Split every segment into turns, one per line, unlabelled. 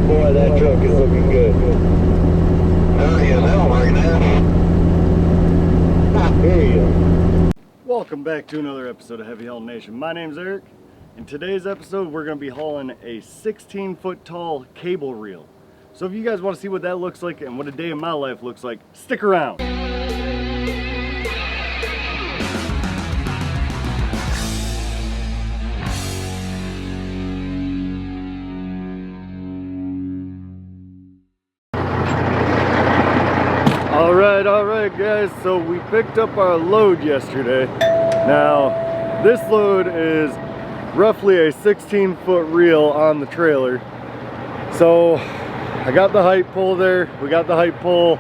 boy, that truck is looking good. Oh yeah, that'll work now. There you go.
Welcome back to another episode of Heavy Haul Nation. My name's Eric. In today's episode, we're going to be hauling a 16-foot tall cable reel. So if you guys want to see what that looks like and what a day in my life looks like, stick around. Alright guys, so we picked up our load yesterday. Now, this load is roughly a 16-foot reel on the trailer. So I got the height pole there. We got the height pole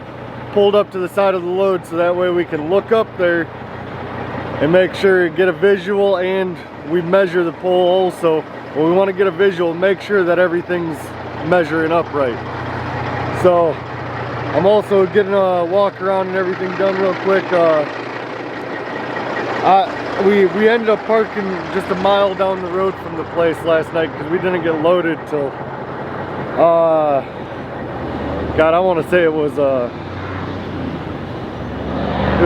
pulled up to the side of the load so that way we can look up there and make sure, get a visual, and we measure the pole also. When we want to get a visual, make sure that everything's measuring up right. So I'm also getting a walk around and everything done real quick. We ended up parking just a mile down the road from the place last night because we didn't get loaded till God, I want to say it was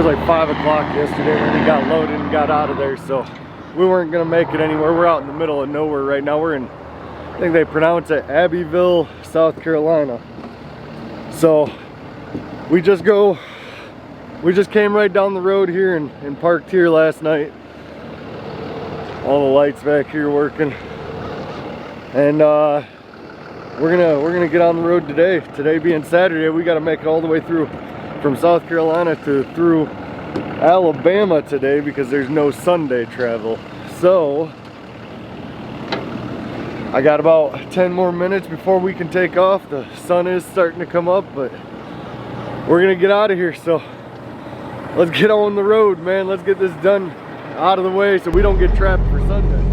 like 5 o'clock yesterday when we got loaded and got out of there, so we weren't gonna make it anywhere. We're out in the middle of nowhere right now. We're in, I think they pronounce it Abbeville, South Carolina. So we just came right down the road here and parked here last night. All the lights back here working, and we're gonna get on the road today. Today being Saturday, we got to make it all the way through from South Carolina through Alabama today because there's no Sunday travel. So I got about 10 more minutes before we can take off. The sun is starting to come up, but we're gonna get out of here. So let's get on the road, man. Let's get this done out of the way so we don't get trapped for Sunday.
As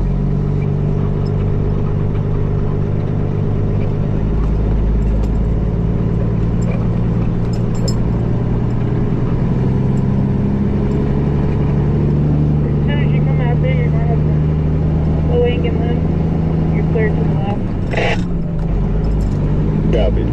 soon as you come out there, you're going to have the link and then you're clear to the left.
Copy.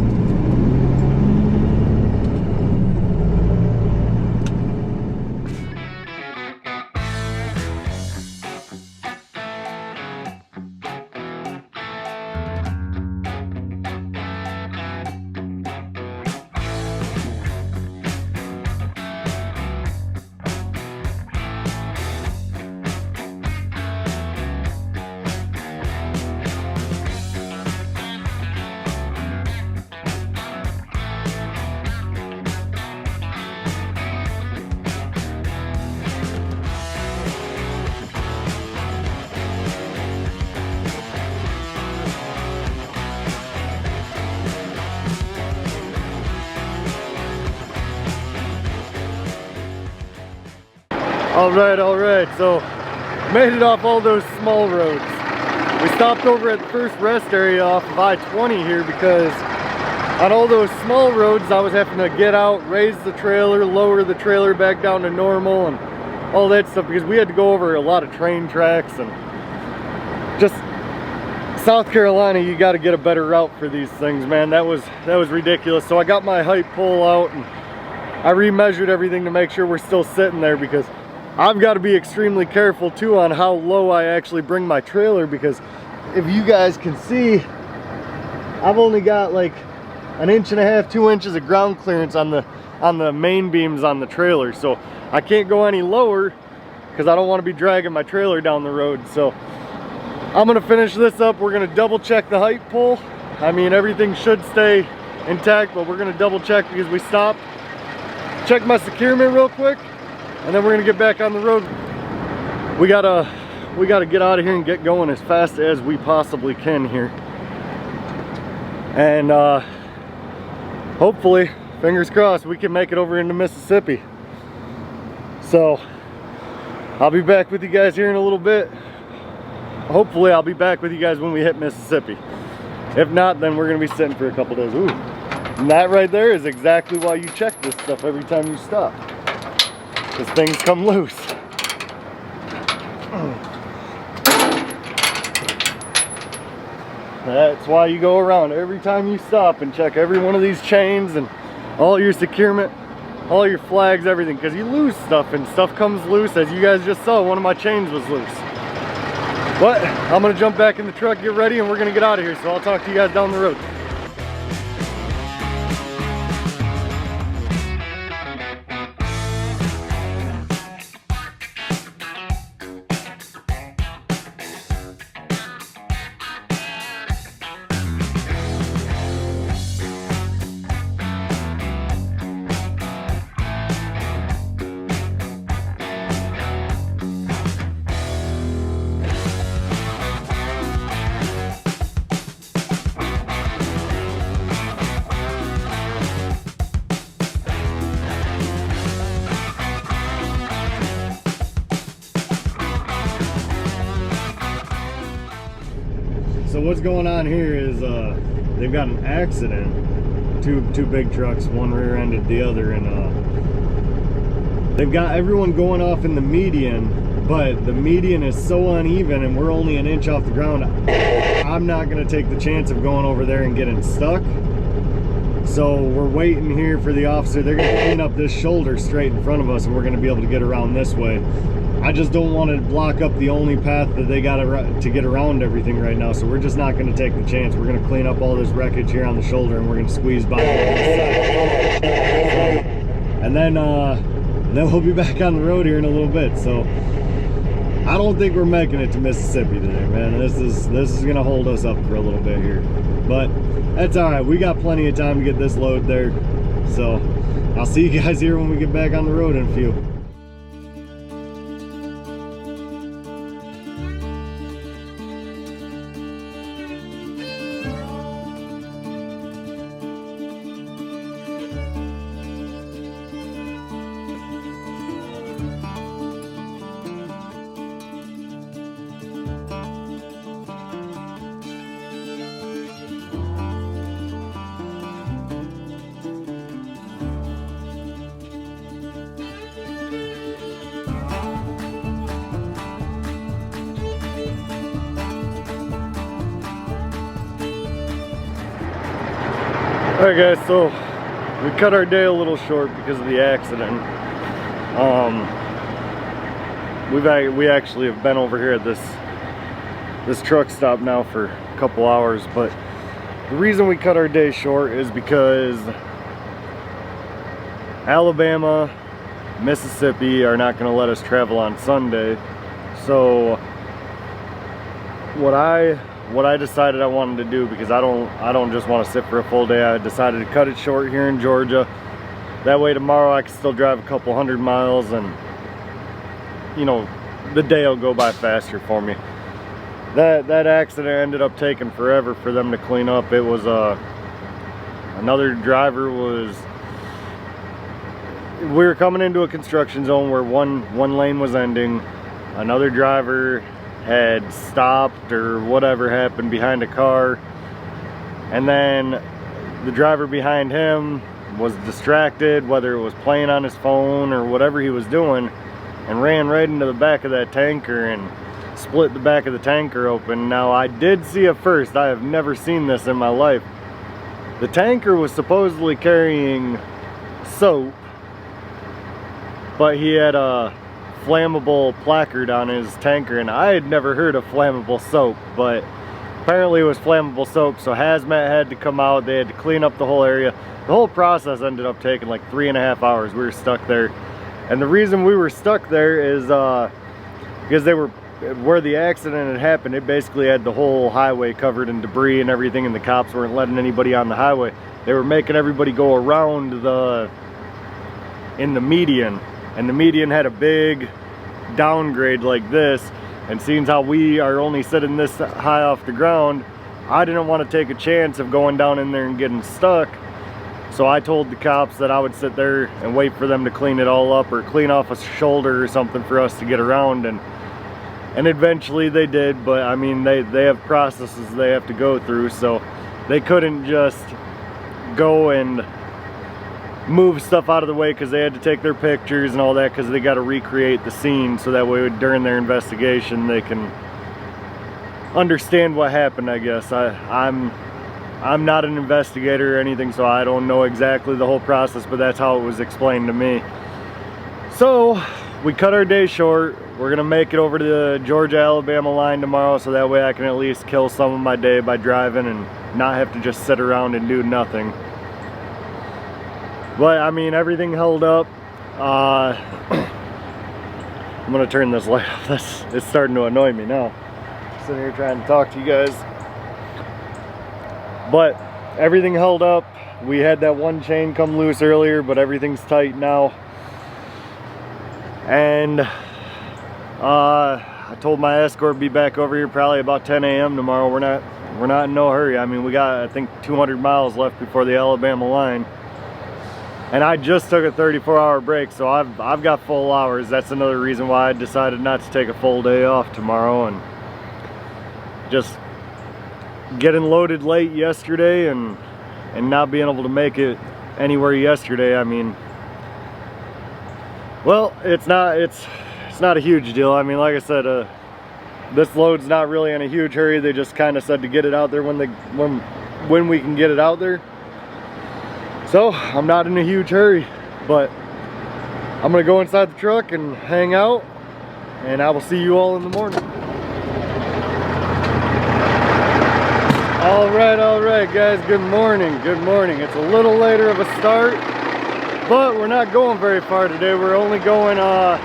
Alright, so made it off all those small roads. We stopped over at the first rest area off of I-20 here because on all those small roads I was having to get out, raise the trailer, lower the trailer back down to normal and all that stuff because we had to go over a lot of train tracks, and just South Carolina, you got to get a better route for these things, man. That was ridiculous. So I got my height pole out and I remeasured everything to make sure we're still sitting there because I've got to be extremely careful too on how low I actually bring my trailer, because if you guys can see, I've only got like 1.5 inches, 2 inches of ground clearance on the main beams on the trailer. So I can't go any lower because I don't want to be dragging my trailer down the road. So I'm going to finish this up. We're going to double check the height pole. I mean, everything should stay intact, but we're going to double check because we stopped. Check my securement real quick, and then we're gonna get back on the road. We gotta get out of here and get going as fast as we possibly can here. And hopefully, fingers crossed, we can make it over into Mississippi. So I'll be back with you guys here in a little bit. Hopefully I'll be back with you guys when we hit Mississippi. If not, then we're gonna be sitting for a couple days. Ooh. And that right there is exactly why you check this stuff every time you stop, because things come loose. That's why you go around every time you stop and check every one of these chains and all your securement, all your flags, everything, because you lose stuff and stuff comes loose. As you guys just saw, one of my chains was loose. But I'm gonna jump back in the truck, get ready, and we're gonna get out of here. So I'll talk to you guys down the road. So what's going on here is they've got an accident. Two big trucks, one rear-ended the other, and they've got everyone going off in the median, but the median is so uneven and we're only an inch off the ground. I'm not gonna take the chance of going over there and getting stuck. So we're waiting here for the officer. They're gonna clean up this shoulder straight in front of us and we're gonna be able to get around this way. I just don't want to block up the only path that they got to get around everything right now, so we're just not going to take the chance. We're going to clean up all this wreckage here on the shoulder and we're going to squeeze by this side. And then we'll be back on the road here in a little bit. So I don't think we're making it to Mississippi today, man. This is going to hold us up for a little bit here, but that's all right. We got plenty of time to get this load there. So I'll see you guys here when we get back on the road in a few. Alright guys, so we cut our day a little short because of the accident. We actually have been over here at this truck stop now for a couple hours, but the reason we cut our day short is because Alabama, Mississippi are not going to let us travel on Sunday. So what I decided I wanted to do, because I don't just want to sit for a full day, I decided to cut it short here in Georgia. That way tomorrow I can still drive a couple 100 miles and, you know, the day will go by faster for me. That accident ended up taking forever for them to clean up. It was another driver we were coming into a construction zone where one lane was ending. Another driver had stopped or whatever happened behind a car, and then the driver behind him was distracted, whether it was playing on his phone or whatever he was doing, and ran right into the back of that tanker and split the back of the tanker open. Now I did see it first. I have never seen this in my life. The tanker was supposedly carrying soap, but he had a flammable placard on his tanker, and I had never heard of flammable soap, but apparently it was flammable soap. So hazmat had to come out. They had to clean up the whole area. The whole process ended up taking like 3.5 hours. We were stuck there, and the reason we were stuck there is because they were, where the accident had happened, it basically had the whole highway covered in debris and everything, and the cops weren't letting anybody on the highway. They were making everybody go around in the median. And the median had a big downgrade like this, and seeing how we are only sitting this high off the ground, I didn't want to take a chance of going down in there and getting stuck. So I told the cops that I would sit there and wait for them to clean it all up or clean off a shoulder or something for us to get around, and eventually they did. But I mean, they have processes they have to go through, so they couldn't just go and move stuff out of the way, because they had to take their pictures and all that, because they got to recreate the scene so that way during their investigation they can understand what happened, I guess. I'm not an investigator or anything, so I don't know exactly the whole process, but that's how it was explained to me. So we cut our day short. We're gonna make it over to the Georgia-Alabama line tomorrow, so that way I can at least kill some of my day by driving and not have to just sit around and do nothing. But I mean, everything held up. I'm gonna turn this light off. It's starting to annoy me now. Sitting here trying to talk to you guys. But everything held up. We had that one chain come loose earlier, but everything's tight now. And I told my escort to be back over here probably about 10 a.m. tomorrow. We're not in no hurry. I mean, we got, I think, 200 miles left before the Alabama line. And I just took a 34-hour break, so I've got full hours. That's another reason why I decided not to take a full day off tomorrow, and just getting loaded late yesterday and not being able to make it anywhere yesterday. I mean, well, it's not a huge deal. I mean, like I said, this load's not really in a huge hurry. They just kind of said to get it out there when we can get it out there. So I'm not in a huge hurry, but I'm gonna go inside the truck and hang out, and I will see you all in the morning. All right, guys, good morning. It's a little later of a start, but we're not going very far today. We're only going about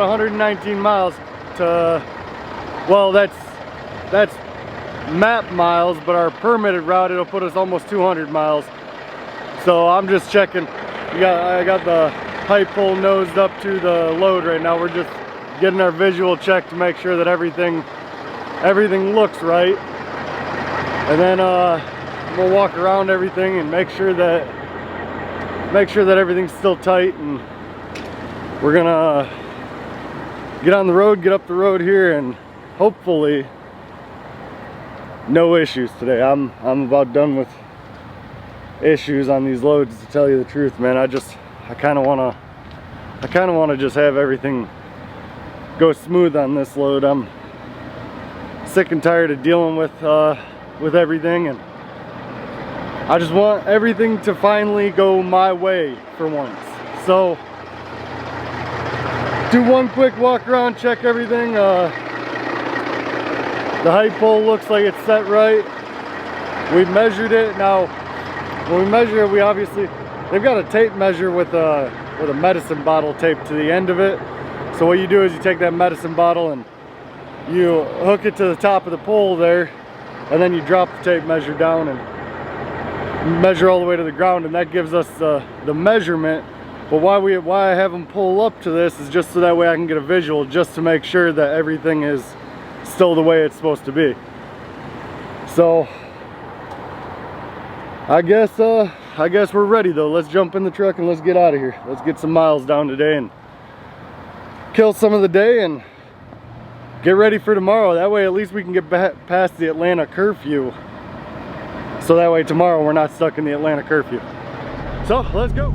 119 miles to, well, that's map miles, but our permitted route, it'll put us almost 200 miles. So I'm just checking. I got the pipe pole nosed up to the load right now. We're just getting our visual check to make sure that everything looks right. And then we'll walk around everything and make sure that everything's still tight, and we're gonna get on the road, get up the road here, and hopefully no issues today. I'm about done with issues on these loads, to tell you the truth, man. I kind of want to just have everything go smooth on this load. I'm sick and tired of dealing with everything, and I just want everything to finally go my way for once. So do one quick walk around, check everything. The height pole looks like it's set right. We measured it. Now, when we measure it, they've got a tape measure with a medicine bottle taped to the end of it. So what you do is you take that medicine bottle and you hook it to the top of the pole there, and then you drop the tape measure down and measure all the way to the ground, and that gives us the measurement. But why I have them pull up to this is just so that way I can get a visual, just to make sure that everything is still the way it's supposed to be. So I guess we're ready though. Let's jump in the truck and let's get out of here. Let's get some miles down today and kill some of the day and get ready for tomorrow. That way at least we can get past the Atlanta curfew, so that way tomorrow we're not stuck in the Atlanta curfew. So let's go.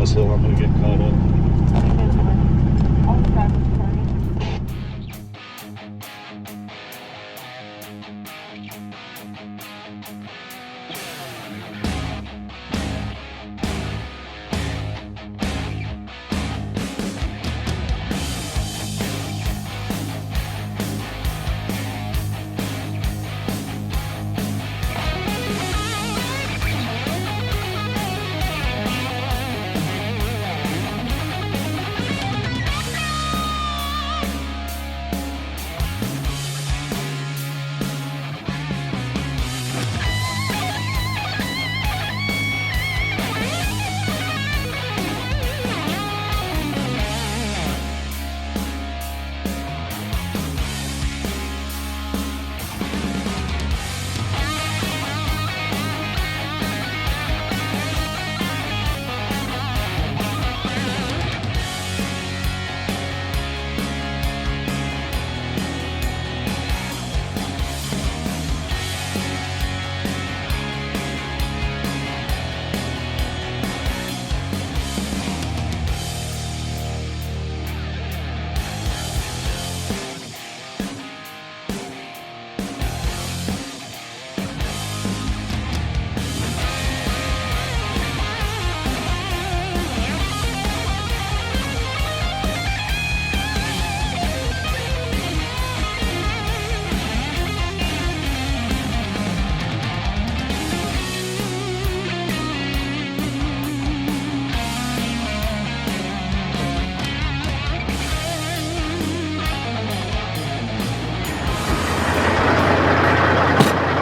So I'm gonna get caught up.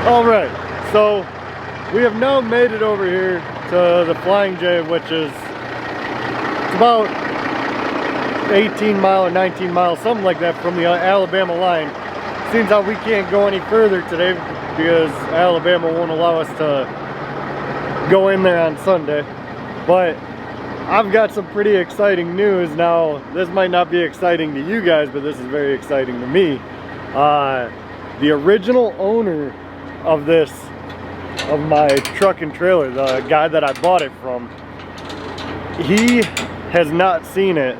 All right, so we have now made it over here to the Flying J, which is about 18 mile or 19 miles, something like that, from the Alabama line. Seems like we can't go any further today because Alabama won't allow us to go in there on Sunday. But I've got some pretty exciting news. Now, this might not be exciting to you guys, but this is very exciting to me. The original owner of my truck and trailer, the guy that I bought it from, he has not seen it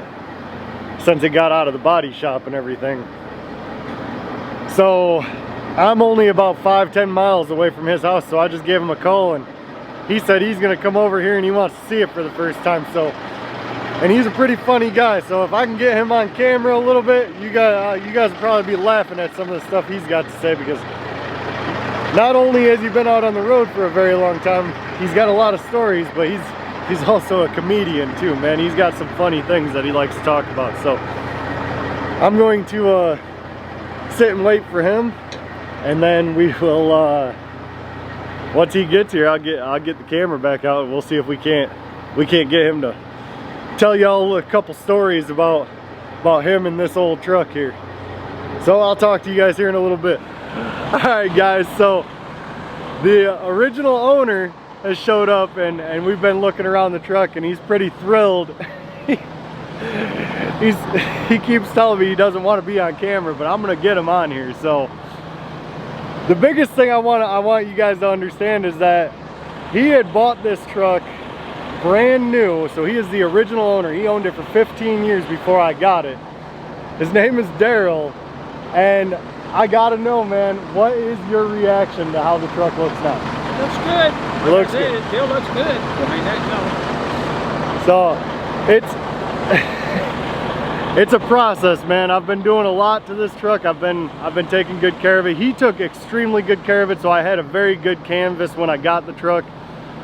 since it got out of the body shop and everything. So I'm only about 5-10 miles away from his house, so I just gave him a call, and he said he's gonna come over here and he wants to see it for the first time. So, and he's a pretty funny guy, so if I can get him on camera a little bit, you guys will probably be laughing at some of the stuff he's got to say, because not only has he been out on the road for a very long time, he's got a lot of stories, but he's also a comedian too, man. He's got some funny things that he likes to talk about. So I'm going to sit and wait for him, and then we will once he gets here, I'll get the camera back out, and we'll see if we can't get him to tell y'all a couple stories about him and this old truck here. So I'll talk to you guys here in a little bit. All right, guys, so the original owner has showed up, and we've been looking around the truck, and he's pretty thrilled. He keeps telling me he doesn't want to be on camera, but I'm gonna get him on here. So the biggest thing I want you guys to understand is that he had bought this truck brand new. So he is the original owner. He owned it for 15 years before I got it. His name is Daryl, and I gotta know, man, what is your reaction to how the truck looks now?
It looks good.
It looks good.
It still looks good. I mean, that's
So it's a process, man. I've been doing a lot to this truck. I've been taking good care of it. He took extremely good care of it, so I had a very good canvas when I got the truck.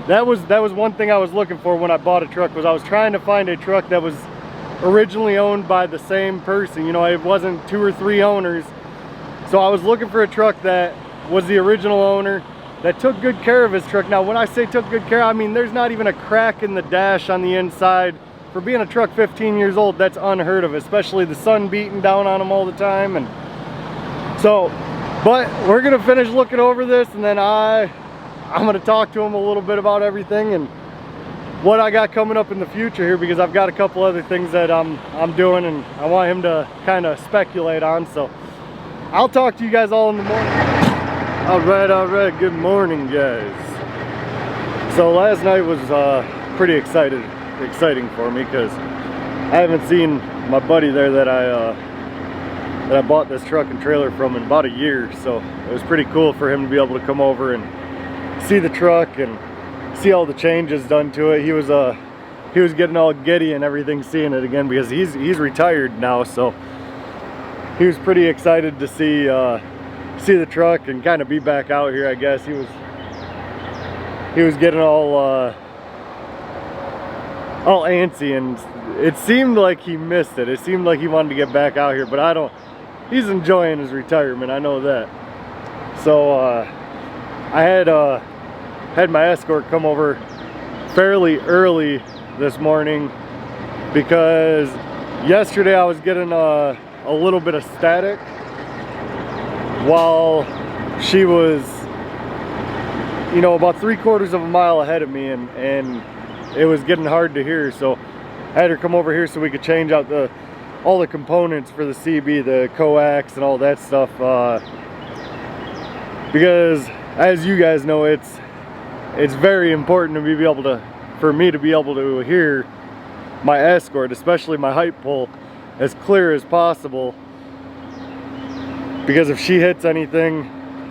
That was one thing I was looking for when I bought a truck, was I was trying to find a truck that was originally owned by the same person. You know, it wasn't 2 or 3 owners. So I was looking for a truck that was the original owner, that took good care of his truck. Now, when I say took good care, I mean there's not even a crack in the dash on the inside. For being a truck 15 years old, that's unheard of, especially the sun beating down on them all the time. And so, but we're gonna finish looking over this, and then I'm gonna talk to him a little bit about everything and what I got coming up in the future here, because I've got a couple other things that I'm doing, and I want him to kind of speculate on. So I'll talk to you guys all in the morning. All right, good morning, guys. So last night was pretty exciting for me, because I haven't seen my buddy there that I bought this truck and trailer from in about a year. So it was pretty cool for him to be able to come over and see the truck and see all the changes done to it. He was getting all giddy and everything seeing it again, because he's retired now. So he was pretty excited to see the truck and kind of be back out here. I guess he was getting all antsy, and it seemed like he missed it. It seemed like he wanted to get back out here, but he's enjoying his retirement, I know that. So I had my escort come over fairly early this morning, because yesterday I was getting a little bit of static while she was, you know, about 3/4 of a mile ahead of me, and it was getting hard to hear. So I had her come over here so we could change out all the components for the CB, the coax and all that stuff, because as you guys know, it's very important for me to be able to hear my escort, especially my height pole, as clear as possible, because if she hits anything,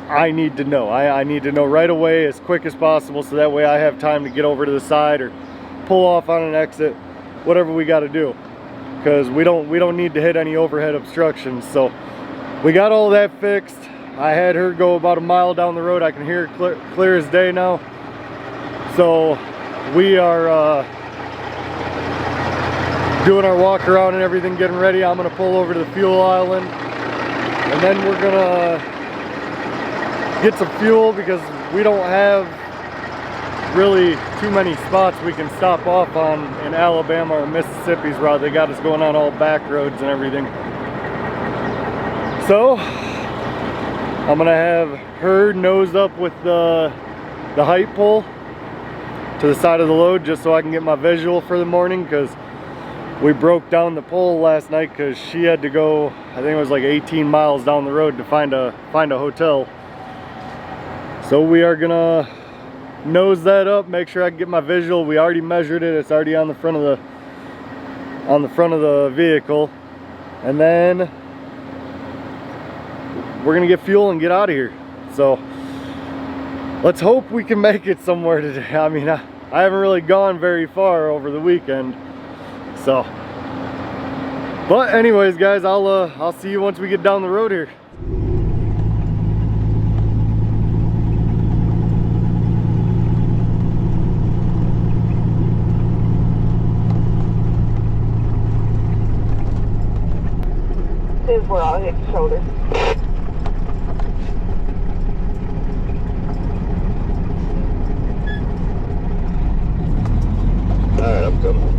I need to know. I need to know right away, as quick as possible, so that way I have time to get over to the side or pull off on an exit, whatever we got to do, because we don't need to hit any overhead obstructions. So we got all that fixed. I had her go about a mile down the road. I can hear it clear as day now. So we are doing our walk around and everything, getting ready. I'm gonna pull over to the fuel island, and then we're gonna get some fuel because we don't have really too many spots we can stop off on in Alabama or Mississippi's route. They got us going on all back roads and everything. So I'm gonna have her nose up with the height pole to the side of the load just so I can get my visual for the morning, because we broke down the pole last night because she had to go, I think it was like 18 miles down the road to find a hotel. So we are gonna nose that up, make sure I can get my visual. We already measured it, it's already on the front of the vehicle, and then we're gonna get fuel and get out of here. So let's hope we can make it somewhere today. I mean, I haven't really gone very far over the weekend, so. But anyways, guys, I'll see you once we get down the road here.
This is where I'll hit the shoulder.
Alright, I'm coming.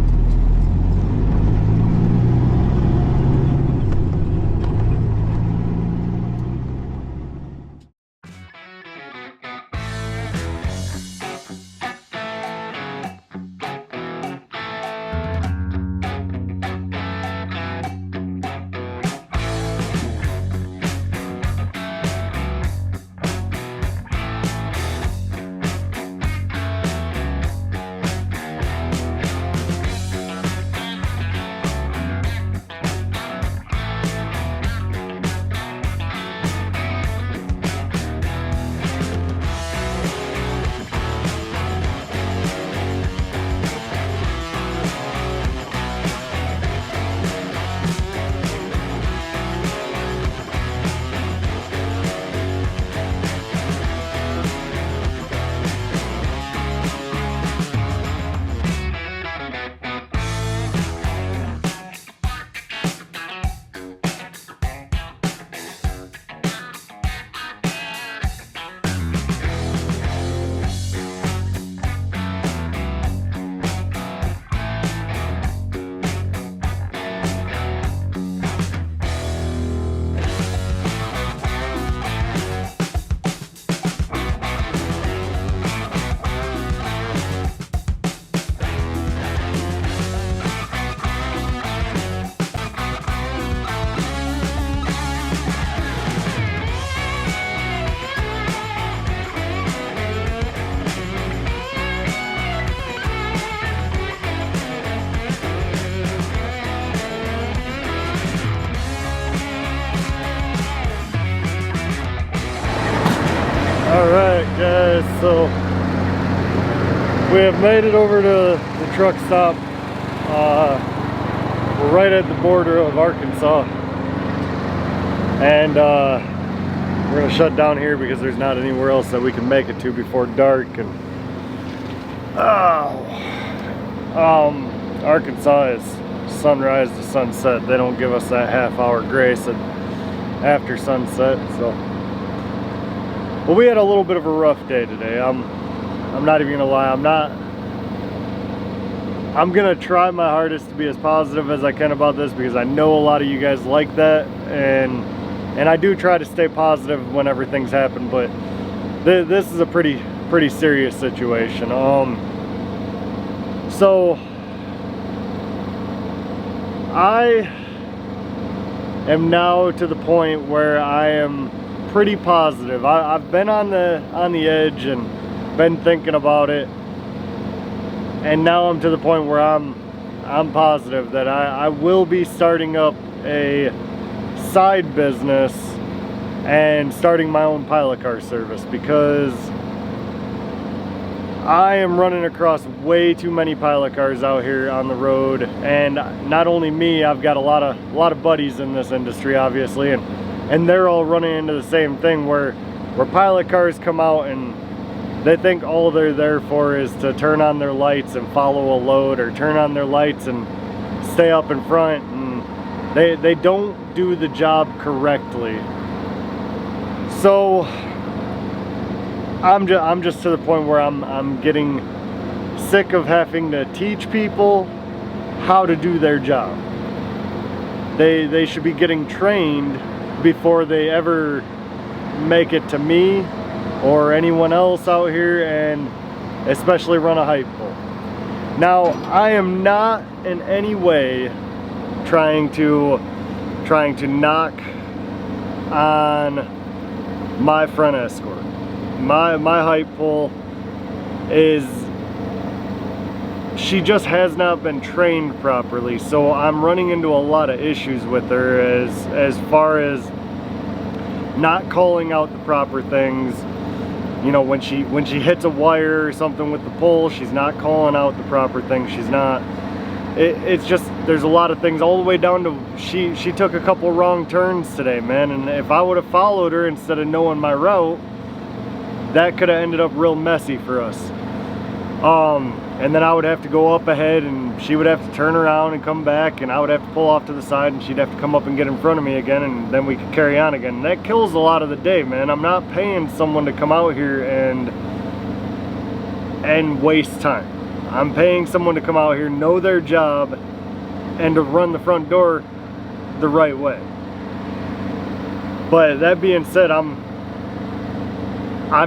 Alright guys, so we have made it over to the truck stop. We're right at the border of Arkansas, and we're gonna shut down here because there's not anywhere else that we can make it to before dark. And Arkansas is sunrise to sunset. They don't give us that half-hour grace after sunset. So, well, we had a little bit of a rough day today. I'm not even gonna lie. I'm gonna try my hardest to be as positive as I can about this, because I know a lot of you guys like that, and I do try to stay positive whenever things happen. But this is a pretty serious situation. So I am now to the point where I am pretty positive. I've been on the edge and been thinking about it, and now I'm to the point where I'm positive that I will be starting up a side business and starting my own pilot car service, because I am running across way too many pilot cars out here on the road. And not only me, I've got a lot of buddies in this industry, obviously, and they're all running into the same thing where pilot cars come out and they think all they're there for is to turn on their lights and follow a load, or turn on their lights and stay up in front, and they don't do the job correctly. So I'm just to the point where I'm getting sick of having to teach people how to do their job. They should be getting trained before they ever make it to me or anyone else out here, and especially run a height pole. Now, I am not in any way trying to knock on my front escort. My height pole is, she just has not been trained properly, so I'm running into a lot of issues with her as far as not calling out the proper things. You know, when she hits a wire or something with the pole, she's not calling out the proper things. She's not, it's just, there's a lot of things, all the way down to she took a couple wrong turns today, man, and if I would have followed her instead of knowing my route, that could have ended up real messy for us. And then I would have to go up ahead, and she would have to turn around and come back, and I would have to pull off to the side, and she'd have to come up and get in front of me again, and then we could carry on again. And that kills a lot of the day, man. I'm not paying someone to come out here and waste time. I'm paying someone to come out here, know their job, and to run the front door the right way. But that being said, I'm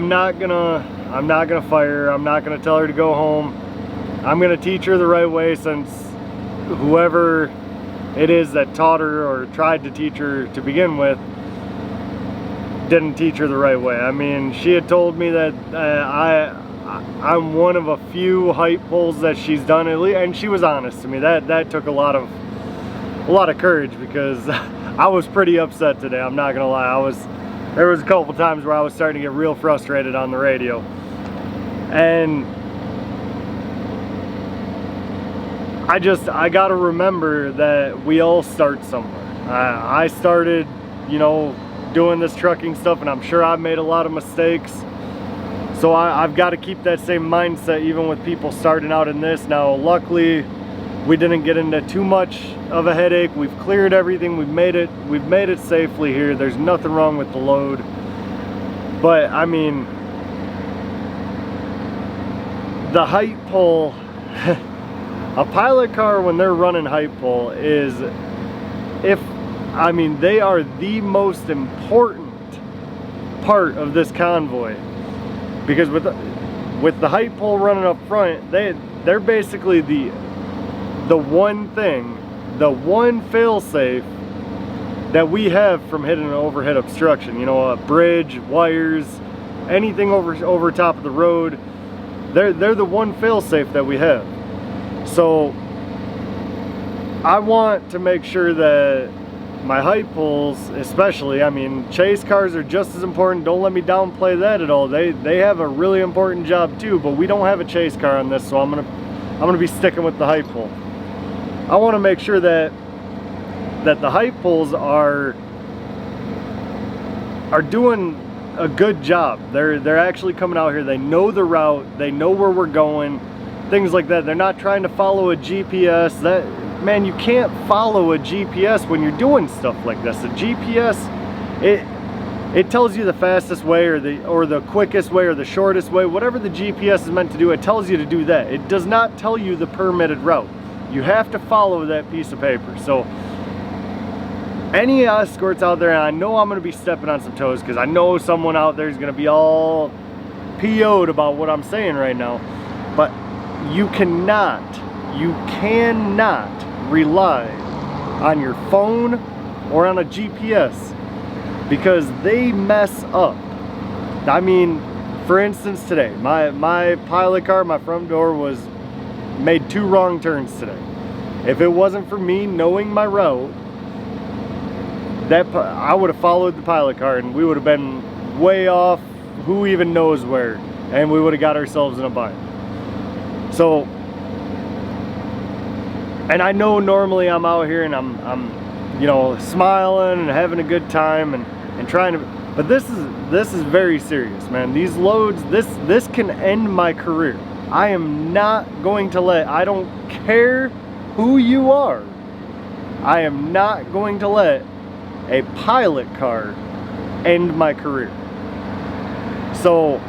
not gonna fire her. I'm not gonna tell her to go home. I'm gonna teach her the right way, since whoever it is that taught her or tried to teach her to begin with didn't teach her the right way. I mean, she had told me that I'm one of a few height poles that she's done, and she was honest to me. That took a lot of courage, because I was pretty upset today. I'm not gonna lie. There was a couple times where I was starting to get real frustrated on the radio, and I gotta remember that we all start somewhere. I started, you know, doing this trucking stuff, and I'm sure I've made a lot of mistakes. So I've got to keep that same mindset even with people starting out in this. Now, luckily, we didn't get into too much of a headache. We've cleared everything. We've made it safely here. There's nothing wrong with the load. But I mean, the height pole. A pilot car, when they're running height pole, they are the most important part of this convoy, because with the height pole running up front, they're basically the one thing, the one fail-safe that we have from hitting an overhead obstruction. You know, a bridge, wires, anything over top of the road. They're the one fail-safe that we have. So I want to make sure that my height poles, especially, I mean, chase cars are just as important. Don't let me downplay that at all. They have a really important job too, but we don't have a chase car on this, so I'm gonna be sticking with the height pole. I want to make sure that the height poles are doing a good job. They're actually coming out here. They know the route. They know where we're going. Things like that. They're not trying to follow a GPS. Man, you can't follow a GPS when you're doing stuff like this. A GPS, it tells you the fastest way, or the quickest way, or the shortest way. Whatever the GPS is meant to do, it tells you to do that. It does not tell you the permitted route. You have to follow that piece of paper. So any escorts out there, and I know I'm going to be stepping on some toes, because I know someone out there is going to be all PO'd about what I'm saying right now, but you cannot rely on your phone or on a GPS, because they mess up. I mean, for instance, today, my pilot car, my front door made 2 wrong turns today. If it wasn't for me knowing my route, I would have followed the pilot car, and we would have been way off, who even knows where, and we would have got ourselves in a bind. So, and I know normally I'm out here and I'm you know, smiling and having a good time and trying to, but this is very serious, man. These loads, this can end my career. I am not going to I don't care who you are, I am not going to let a pilot car end my career. So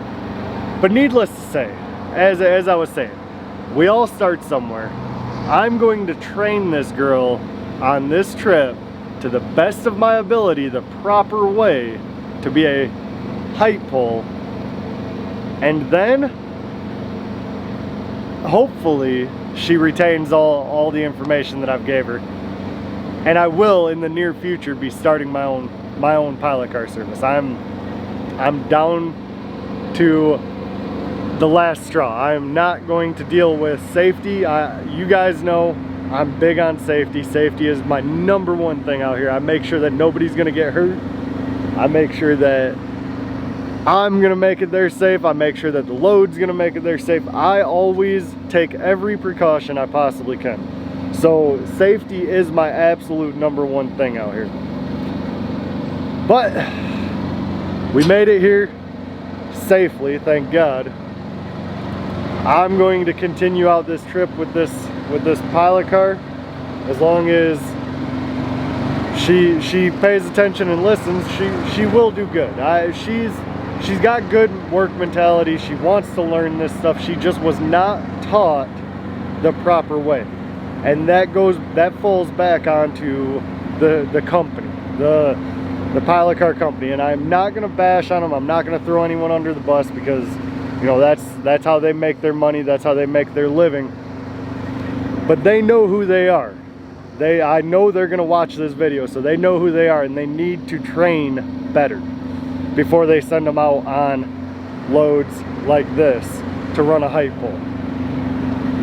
But needless to say, as I was saying, we all start somewhere. I'm going to train this girl on this trip to the best of my ability, the proper way to be a height pole, and then hopefully she retains all the information that I've gave her. And I will in the near future be starting my own pilot car service. I'm down to the last straw. I am not going to deal with safety. You guys know I'm big on safety. Safety is my #1 thing out here. I make sure that nobody's gonna get hurt. I make sure that I'm gonna make it there safe. I make sure that the load's gonna make it there safe. I always take every precaution I possibly can. So safety is my absolute #1 thing out here. But we made it here safely, thank God. I'm going to continue out this trip with this pilot car as long as she pays attention and listens. She will do good. She's got good work mentality. She wants to learn this stuff. She just was not taught the proper way, and that falls back onto the company, the pilot car company. And I'm not gonna bash on them. I'm not gonna throw anyone under the bus, because you know that's how they make their money. That's how they make their living. But they know who they are. I know they're gonna watch this video, so they know who they are, and they need to train better before they send them out on loads like this to run a height pole.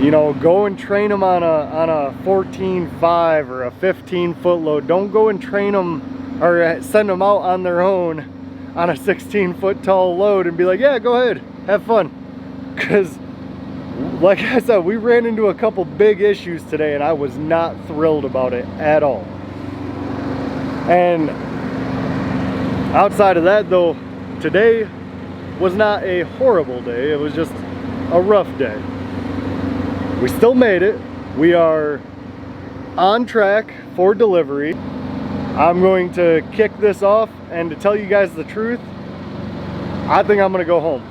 You know, go and train them on a 14.5 or a 15-foot load. Don't go and train them or send them out on their own on a 16-foot tall load and be like, yeah, go ahead, have fun. Because like I said, we ran into a couple big issues today, and I was not thrilled about it at all. And outside of that though, today was not a horrible day. It was just a rough day. We still made it. We are on track for delivery. I'm going to kick this off, and to tell you guys the truth, I think I'm gonna go home.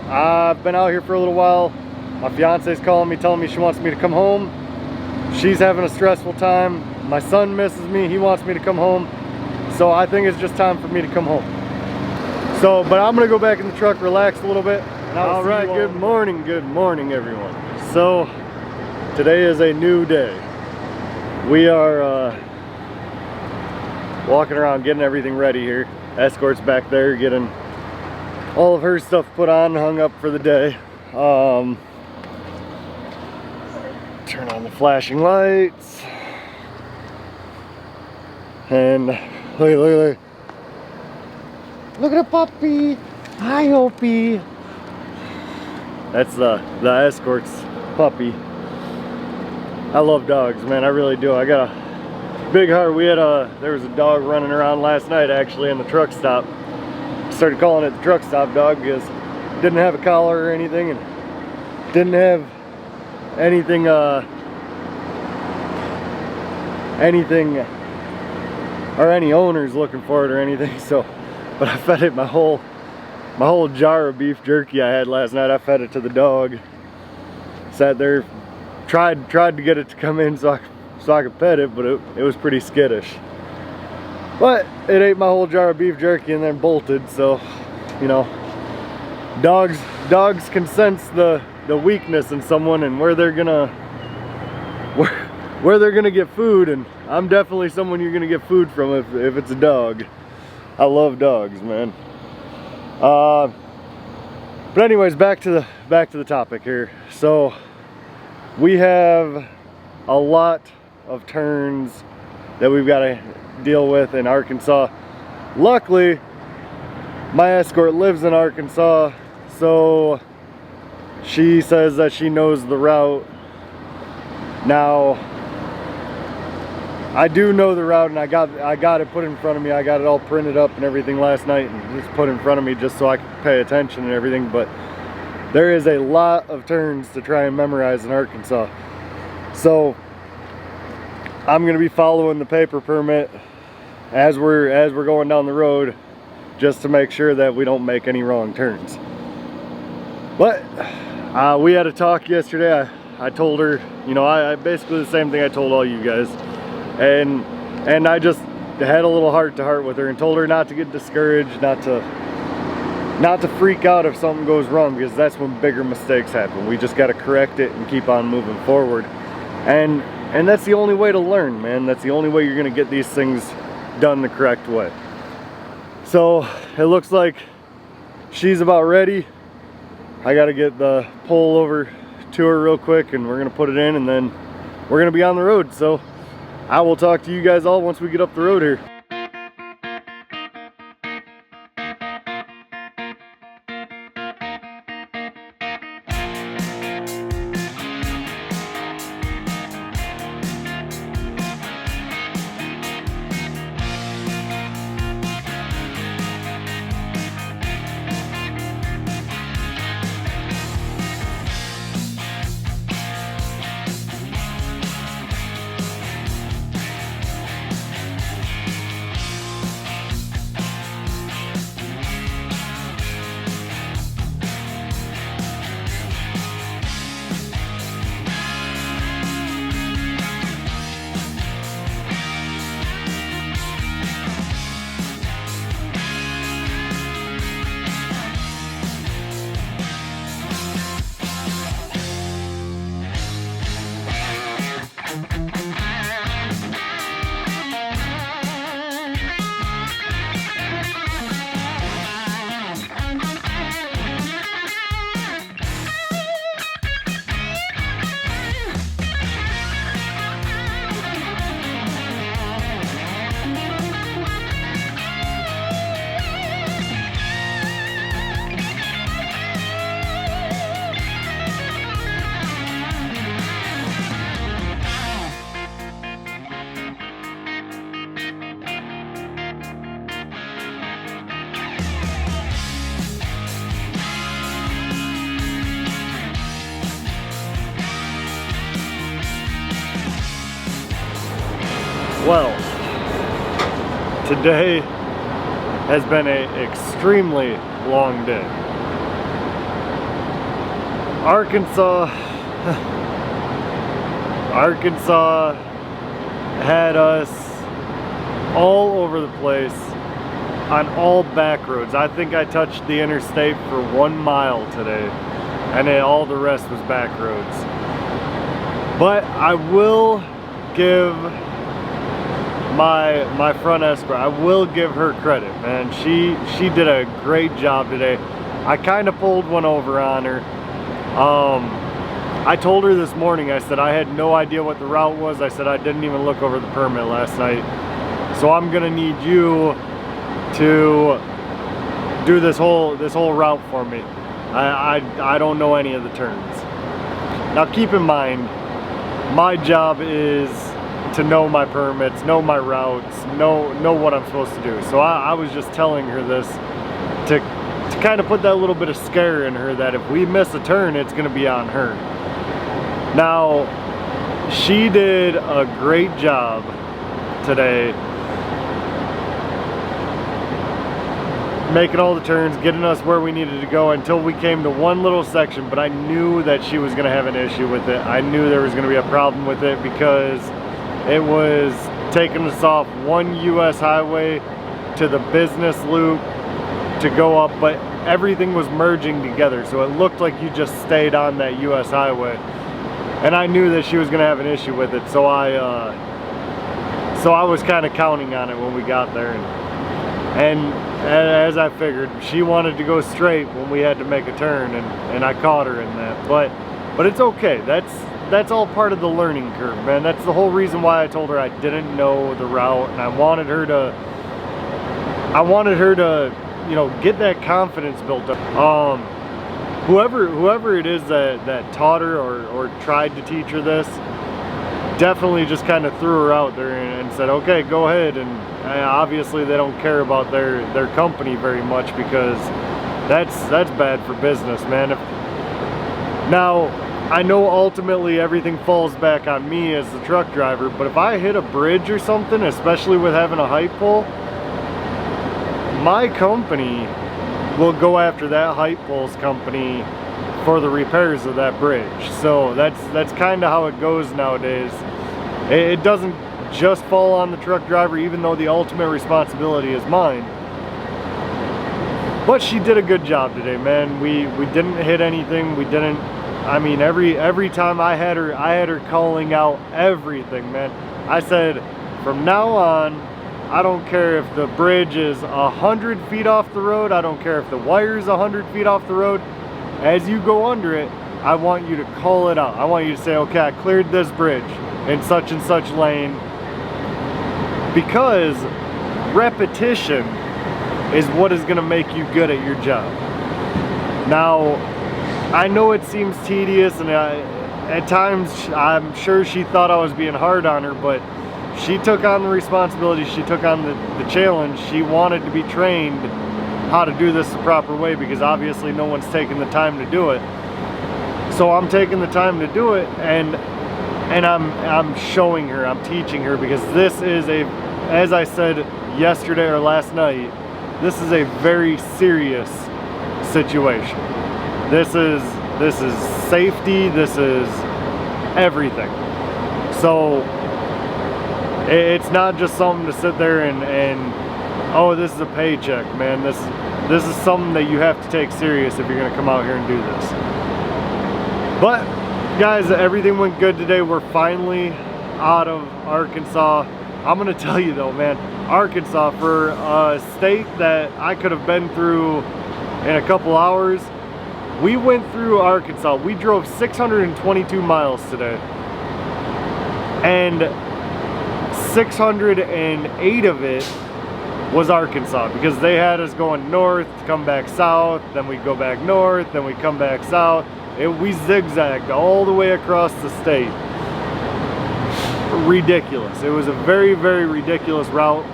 I've been out here for a little while. My fiance's calling me, telling me she wants me to come home. She's having a stressful time. My son misses me, he wants me to come home. So I think it's just time for me to come home. So, but I'm gonna go back in the truck, relax a little bit. All right, good morning everyone. So, today is a new day. We are walking around getting everything ready here. Escort's back there getting all of her stuff put on, hung up for the day. Turn on the flashing lights. And look at the puppy. Hi, Opie. That's the Escort's puppy. I love dogs, man. I really do. I got a big heart. There was a dog running around last night actually in the truck stop. Started calling it the truck stop dog because it didn't have a collar or anything, and didn't have anything or any owners looking for it or anything. So, but I fed it my whole jar of beef jerky I had last night. I fed it to the dog. Sat there, tried to get it to come in so I could pet it, but it was pretty skittish. But it ate my whole jar of beef jerky and then bolted. So, you know, dogs can sense the weakness in someone and where they're gonna get food, and I'm definitely someone you're gonna get food from if it's a dog. I love dogs, man. But anyways, back to the topic here. So we have a lot of turns that we've got to deal with in Arkansas. Luckily, my Escort lives in Arkansas, so she says that she knows the route. Now, I do know the route, and I got it put in front of me. I got it all printed up and everything last night, and just put in front of me just so I can pay attention and everything. But there is a lot of turns to try and memorize in Arkansas. So I'm gonna be following the paper permit as we're going down the road, just to make sure that we don't make any wrong turns. But we had a talk yesterday. I told her, you know, I basically the same thing I told all you guys, and I just had a little heart-to-heart with her and told her not to get discouraged, not to freak out if something goes wrong, because that's when bigger mistakes happen. We just got to correct it and keep on moving forward, and that's the only way to learn, man. That's the only way you're gonna get these things done the correct way. So it looks like she's about ready. I got to get the pole over to her real quick, and we're gonna put it in, and then we're gonna be on the road. So I will talk to you guys all once we get up the road here. Well, today has been an extremely long day. Arkansas had us all over the place on all back roads. I think I touched the interstate for 1 mile today, and then all the rest was back roads. But I will give my front escort, I will give her credit, man. She did a great job today. I kind of pulled one over on her. I told her this morning, I said I had no idea what the route was. I said I didn't even look over the permit last night. So I'm gonna need you to do this whole route for me. I don't know any of the turns. Now keep in mind, my job is to know my permits, know my routes, know what I'm supposed to do. So I was just telling her this to kind of put that little bit of scare in her that if we miss a turn, it's gonna be on her. Now, she did a great job today making all the turns, getting us where we needed to go until we came to one little section, but I knew that she was gonna have an issue with it. I knew there was gonna be a problem with it because it was taking us off one US highway to the business loop to go up, but everything was merging together, so it looked like you just stayed on that US highway. And I knew that she was gonna have an issue with it, so I was kind of counting on it when we got there. And as I figured, she wanted to go straight when we had to make a turn, and I caught her in that. But it's okay. That's all part of the learning curve, man. That's the whole reason why I told her I didn't know the route, and I wanted her to, you know, get that confidence built up. Whoever it is that taught her or tried to teach her this, definitely just kind of threw her out there and said, okay, go ahead. And obviously they don't care about their company very much, because that's bad for business, man. Now, I know ultimately everything falls back on me as the truck driver, but if I hit a bridge or something, especially with having a height pole, my company will go after that height pole's company for the repairs of that bridge. So that's kind of how it goes nowadays. It doesn't just fall on the truck driver, even though the ultimate responsibility is mine. But she did a good job today, man. We didn't hit anything. We didn't, I mean, every time I had her calling out everything, man. I said, from now on, I don't care if the bridge is 100 feet off the road. I don't care if the wire is 100 feet off the road. As you go under it, I want you to call it out. I want you to say, okay, I cleared this bridge in such and such lane. Because repetition is what is gonna make you good at your job. Now, I know it seems tedious, and at times I'm sure she thought I was being hard on her, but she took on the responsibility, she took on the challenge. She wanted to be trained how to do this the proper way, because obviously no one's taking the time to do it. So I'm taking the time to do it, and I'm showing her, I'm teaching her, because this is as I said yesterday or last night, this is a very serious situation. This is safety, this is everything. So it's not just something to sit there and oh, this is a paycheck, man. This is something that you have to take serious if you're gonna come out here and do this. But guys, everything went good today. We're finally out of Arkansas. I'm gonna tell you though, man, Arkansas, for a state that I could have been through in a couple hours, we went through Arkansas. We drove 622 miles today, and 608 of it was Arkansas, because they had us going north to come back south, then we go back north, then we come back south. We zigzagged all the way across the state. Ridiculous. It was a very, very ridiculous route.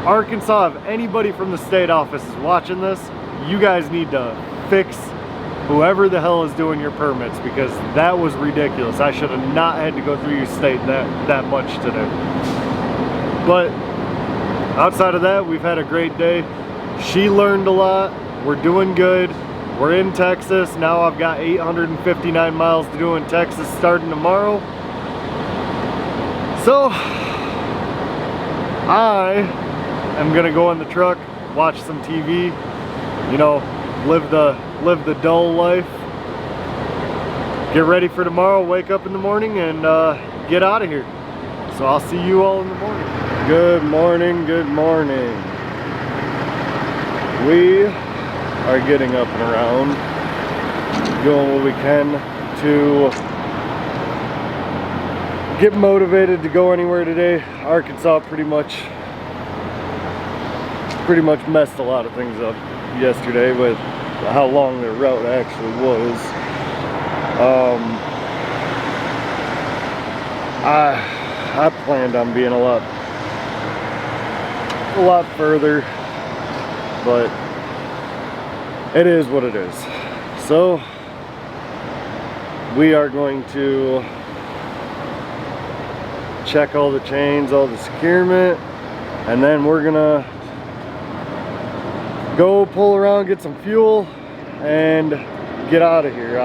Arkansas, if anybody from the state office is watching this, you guys need to fix whoever the hell is doing your permits, because that was ridiculous. I should have not had to go through your state that much today. But outside of that, we've had a great day. She learned a lot. We're doing good. We're in Texas. Now I've got 859 miles to do in Texas starting tomorrow. So I am gonna go in the truck, watch some TV, you know, live the dull life, get ready for tomorrow, wake up in the morning, and get out of here. So I'll see you all in the morning. Good morning, good morning. We are getting up and around, doing what we can to get motivated to go anywhere today. Arkansas pretty much messed a lot of things up yesterday with how long the route actually was. I planned on being a lot further, but it is what it is. So we are going to check all the chains, all the securement, and then we're gonna go pull around, get some fuel, and get out of here.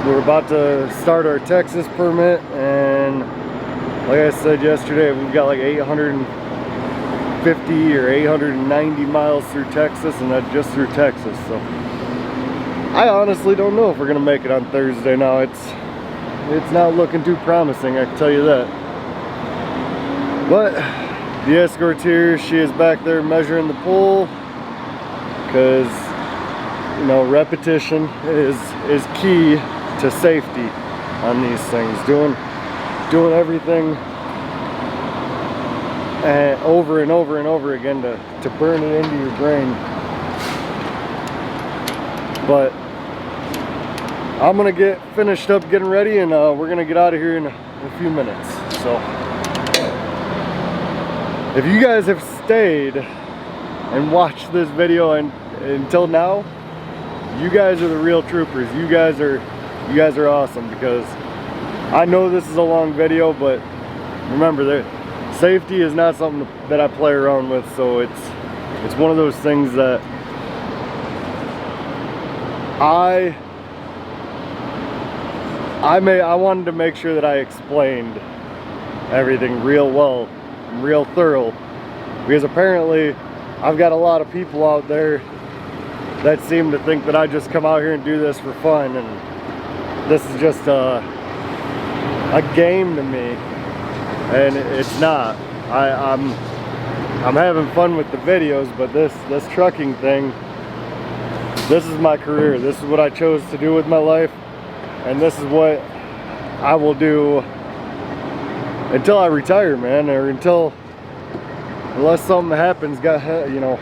We're about to start our Texas permit, and like I said yesterday, we've got like 850 or 890 miles through Texas, and that's just through Texas. So I honestly don't know if we're gonna make it on Thursday now. It's not looking too promising, I can tell you that. But the escort's here. She is back there measuring the pull, because you know, repetition is key to safety on these things. Doing everything over and over and over again to burn it into your brain. But I'm gonna get finished up getting ready, and we're gonna get out of here in a few minutes. So if you guys have stayed and watched this video until now, you guys are the real troopers. You guys are awesome, because I know this is a long video, but remember that safety is not something that I play around with. So it's one of those things that I wanted to make sure that I explained everything real well, real thorough, because apparently I've got a lot of people out there that seem to think that I just come out here and do this for fun, and this is just a game to me, and it's not. I'm having fun with the videos, but this trucking thing, this is my career. This is what I chose to do with my life, and this is what I will do until I retire, man, or unless something happens, you know,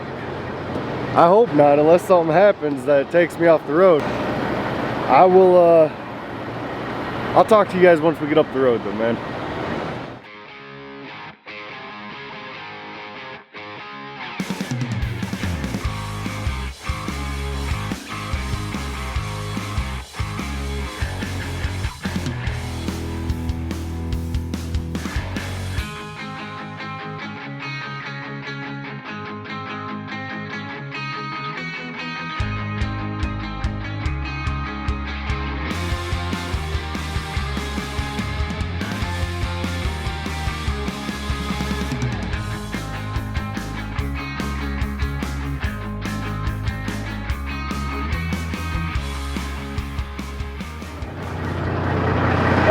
I hope not, unless something happens that takes me off the road. I'll talk to you guys once we get up the road though, man.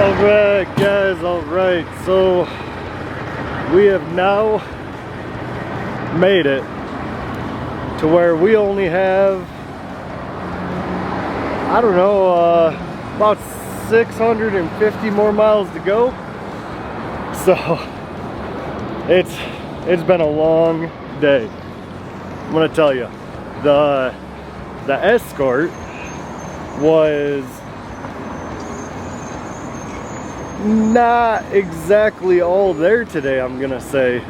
Alright guys, alright, so we have now made it to where we only have, I don't know, about 650 more miles to go. So it's been a long day. I'm gonna tell you, the escort was not exactly all there today, I'm gonna say.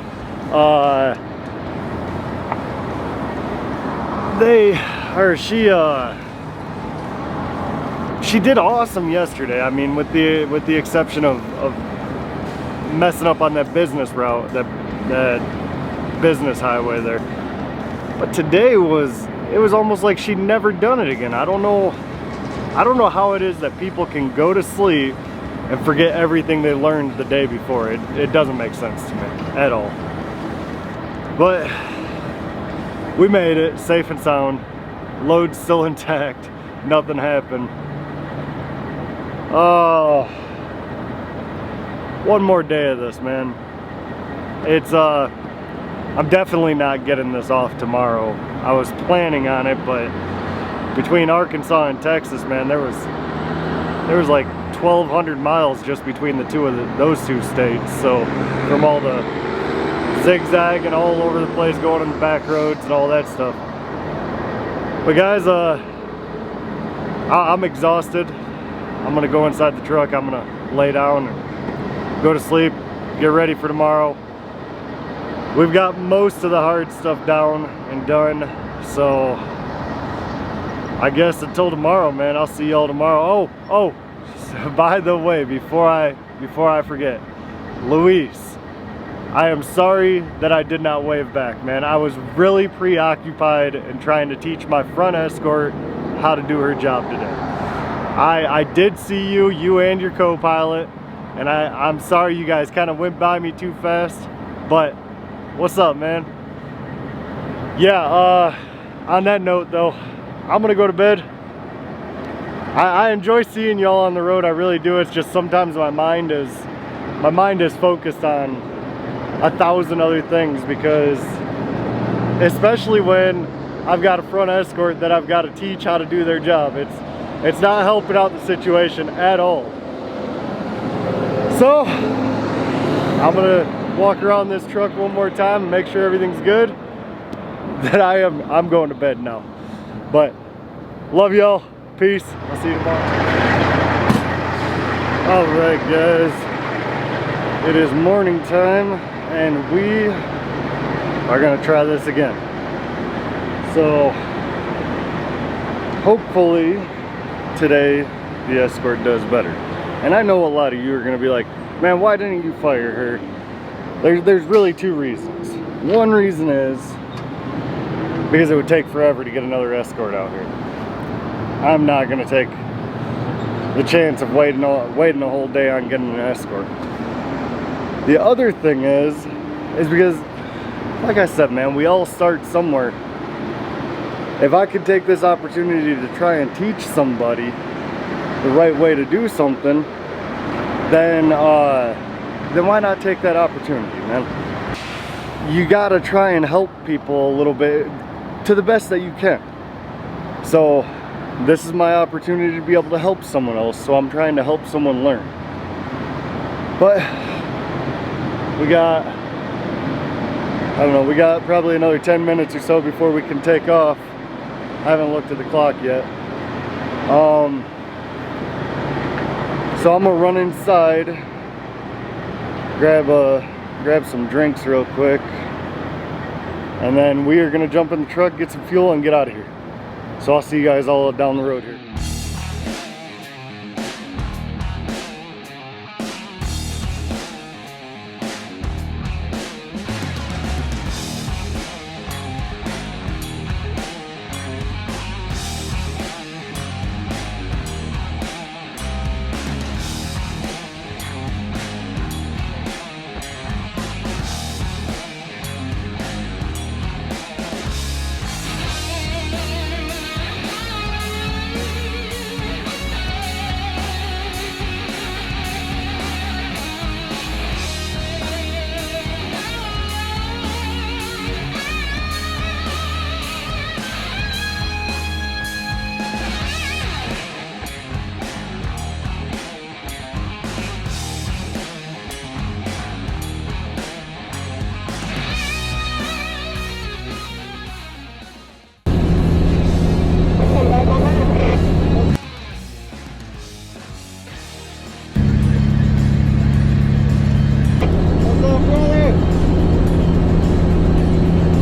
She did awesome yesterday. I mean, with the exception of messing up on that business route, that business highway there. But today it was almost like she'd never done it again. I don't know how it is that people can go to sleep and forget everything they learned the day before. It doesn't make sense to me at all. But we made it safe and sound. Load's still intact. Nothing happened. Oh, one more day of this, man. I'm definitely not getting this off tomorrow. I was planning on it, but between Arkansas and Texas, man, there was like 1,200 miles just between the those two states. So from all the zigzagging all over the place, going on the back roads and all that stuff. But guys, I'm exhausted. I'm gonna go inside the truck. I'm gonna lay down and go to sleep, get ready for tomorrow. We've got most of the hard stuff down and done, so I guess until tomorrow, man. I'll see y'all tomorrow. Oh, by the way, before I forget, Luis, I am sorry that I did not wave back, man. I was really preoccupied in trying to teach my front escort how to do her job today. I did see you and your co-pilot, and I'm sorry you guys kind of went by me too fast, but what's up, man? Yeah, on that note though, I'm gonna go to bed. I enjoy seeing y'all on the road, I really do. It's just sometimes my mind is focused on 1,000 other things, because especially when I've got a front escort that I've got to teach how to do their job, it's not helping out the situation at all. So I'm gonna walk around this truck one more time and make sure everything's good. Then I'm going to bed now. But love y'all. Peace. I'll see you tomorrow. Alright guys, it is morning time and we are gonna try this again. So hopefully today the escort does better. And I know a lot of you are gonna be like, man, why didn't you fire her? There's really two reasons. One reason is because it would take forever to get another escort out here. I'm not gonna take the chance of waiting a whole day on getting an escort. The other thing is because, like I said, man, we all start somewhere. If I could take this opportunity to try and teach somebody the right way to do something, then why not take that opportunity, man? You gotta try and help people a little bit to the best that you can. So this is my opportunity to be able to help someone else, so I'm trying to help someone learn. But we got, I don't know, we got probably another 10 minutes or so before we can take off. I haven't looked at the clock yet. So I'm gonna run inside, grab some drinks real quick, and then we are gonna jump in the truck, get some fuel, and get out of here. So I'll see you guys all down the road here.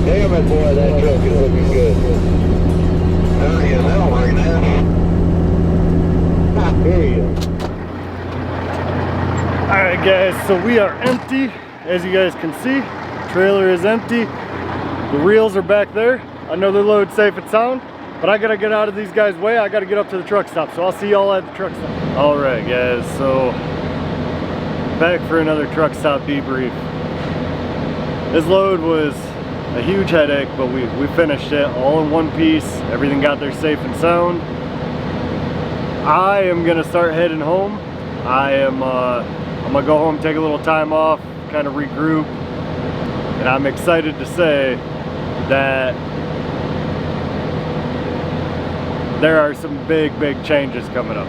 Damn it, boy, that truck is looking good. Yeah, that'll work now. There you go.
Alright guys, so we are empty. As you guys can see, trailer is empty. The reels are back there. Another load safe and sound. But I gotta get out of these guys' way. I gotta get up to the truck stop. So I'll see y'all at the truck stop. Alright guys, so back for another truck stop debrief. This load was a huge headache, but we finished it all in one piece. Everything got there safe and sound. I am gonna start heading home. I'm gonna go home, take a little time off, kind of regroup, and I'm excited to say that there are some big changes coming up.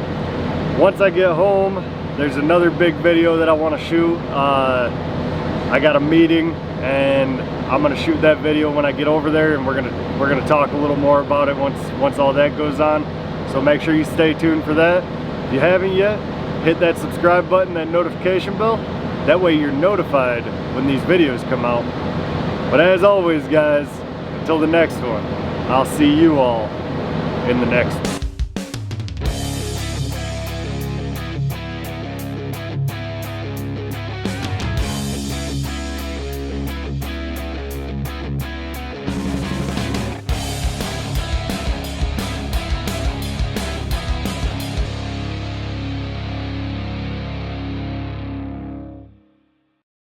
Once I get home, there's another big video that I want to shoot. I got a meeting and I'm gonna shoot that video when I get over there, and we're gonna talk a little more about it once all that goes on. So make sure you stay tuned for that. If you haven't yet, hit that subscribe button, that notification bell. That way you're notified when these videos come out. But as always guys, until the next one, I'll see you all in the next one.